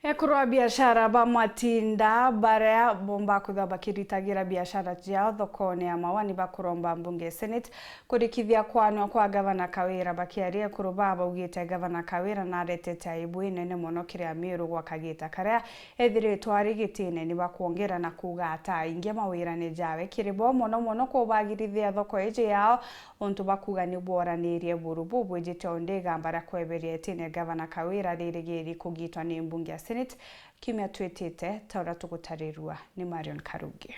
Ekurwa biashara ba matinda baria bomba kutha bakiritagira biashara jiao thokoni ya mawani bakuromba mbunge Senate kurikithia kwanwa kwa gavana Kawira bakiaria kuruba baugite gavana Kawira na retete aibu nene muno kiria miru gwa kagita karia ethiritwo arigitine ni bakuongera na kuga ata ingia mawira ni jawe kiribo muno kubagirithia thoko ije yao ontu bakuga ni boranirie burubu bwejite ondega mbara kweberia tine gavana Kawira ririgiri kugitwa ni mbunge Senate kimya twetete taura tugutarerua ni Marion Karuge.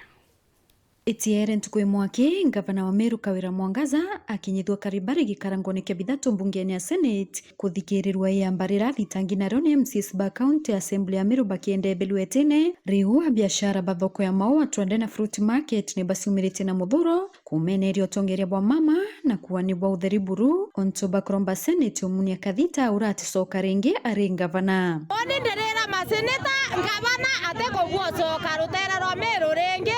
Etiere ntukwe mwake gavana wa Meru Kawira Mwangaza akinyithwa karibari gikarangoni kia bithatu mbungeni ya Senate kuthikirirwa ya mbarira thitangi na rone MCS ba County Assembly ya Meru bakiende beluetene riu biashara bathoko ya maua twende na fruit market ni basiumirite na muthuro kumenerio tongeria bwa mama na kuwani bwa utheri buru onto bakromba Senate umunia kathita urati soka renge ari gavana oni nderera maseneta gavana ateko guoso karutera ro Meru renge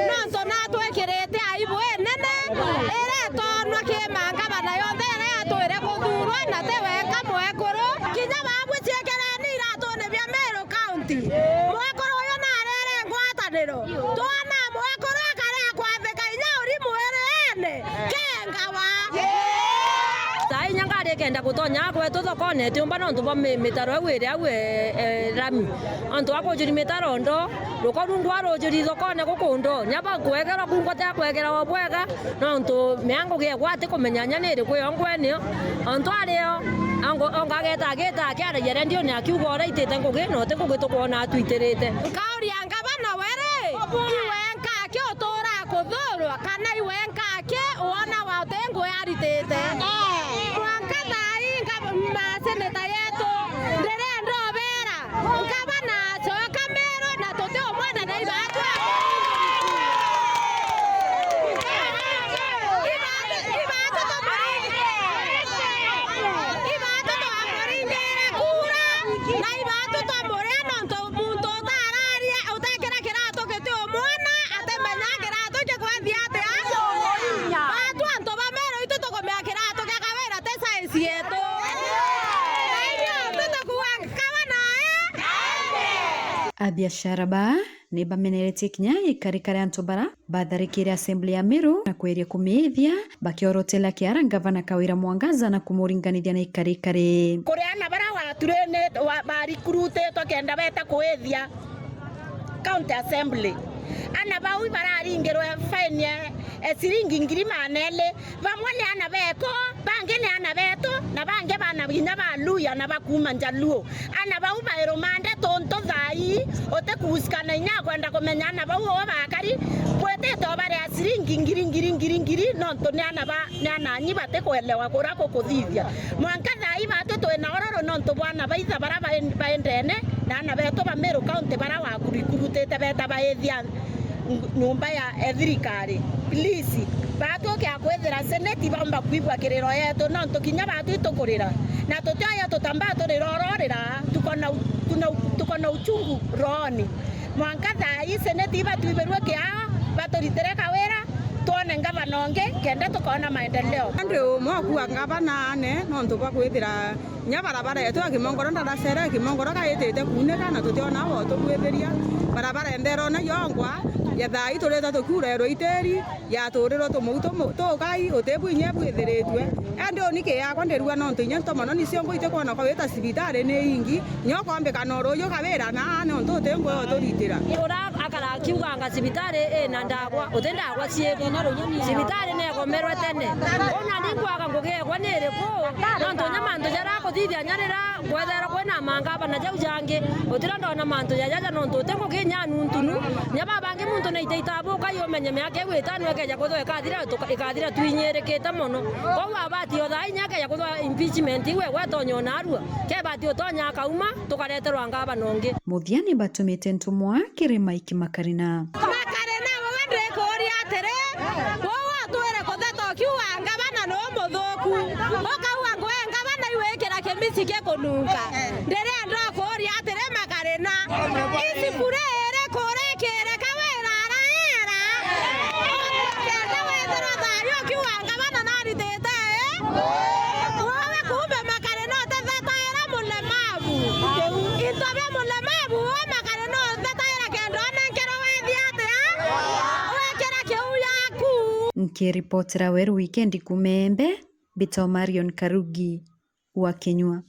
nonto twekirete aibu nene ere tonwa kimanga bana yothe ere atwire kuthurwa na teweka mwekuru kinya bagwiciekera ni iratone bia Meru County mwekuru uyu na arere ngwataniro twana mwekuru akare kwathika inya uri mwere kengawa sai nyangari kenda gutonya kwetu thokone tiumba nontu bwa mitaro wire awe rami antu akujuri mitaro ndo rukoru ndwaro juri thokone gukundo nyaba kwegera kungote kwegera wabwega nontu miango ge gwate kumenyanya niri kwiyongwenio antu ario ongageta geta kiara yere ndio ni akiugo ora itete ngugi no te ngugi tukuona atwitirite kauri anga bana were iwenka ke otora kuthurwa kana iwenka ke ona watengo yaritete seneta yetu nderendo vera gavana soka Meru na toteo mwana na ibatu kura na ibatu tamore nonto muntu tararia utekera kirato ketio mwana atemenya kirato je kwathiate batu anto ba Meru itu tokomea kirato kya Kawira tesa esieto abiashara ba ni bamenerete kinya ikarikare antu bara batharikire Assembly ya Meru na kweria kumithia bakiorotela kiara gavana Kawira Mwangaza na kumuringanithia na ikarikare kuriana bara waturene bari kurute to kenda beta kuethia County Assembly ana baui bararingirwe fine siringi ngiri manele bamwe ni ana beto bange ni ana beto na bange bana binya baluya na bakuma njaluo ana bau bairo mande tonto thai ote kusikana nya kwenda kumenyana bau bakari pwete to bare siringi ngiri nonto ni ana nyi bate kuelewa kurako kuthithia mwanka thai batu to na ororo nonto bwana baitha bara baendene na ana beto ba Meru County bara wa kurikurutete beta baethia nyumba ya thirikari please batu kia kwethera Senate bamba kuibwa kiriro yetu nonto kinya batu itukurira na tutaya tutambato rirororira tukona uchungu roni mwanka thai Senate batu iberwe kia batu ritere Kawira tuone gavana onge kenda tukona maendeleo ndio mwakuwa gavana ne nonto bwa kwethira nya barabara yetu akimongoro ndaracera kimongoro kaitete kuneka na tutiona woto kwetheria barabara endero na yongwa ya thai tureta tukurerwo iteri ya turiro tumuto tukai utebu inya bwithiritwe ndio nike yakwa ndirua nonto inya tomono ni ciongo ite kwana kawita cibitari ni ingi nyoko ambikana uruyo Kawira na nonto tengo turitira ura akara kiuganga cibitari na ndagwa utendagwa ciego cibitari ne gomerwe tene ona ningwaga ngugegwa niriku nonto nyamanto jara kuthithia nyarira gwethera kwena manga bana jau jange utira ndona manto jaja nonto tengo kinya nuntunu nyaba bangi muntu na itaitabu kayo menye myake gwitanu ekeja kutho ikathira twinyerekete muno ko abati otha inyake ya kutho impeachment iwe gwetonyo narua ke bati otonya kauma tukareterwa ngaba nonge muthiani batumite ntumwa kirima ikimakarina wende koria tere wo atwere kothe kiwa ngabana no muthuku okawa ngwe ngabana iwekera kemisi ke kununga ndere ndo koria tere makarena isi purere kore kere Kawira araera kenda wethera thayo kiwa ngabana nari tete wowe kumbe makarena te theta era mulemavu itobe mulemavu nkiripotera weru wikendi kumembe Bita Marion Karugi wa Kenywa.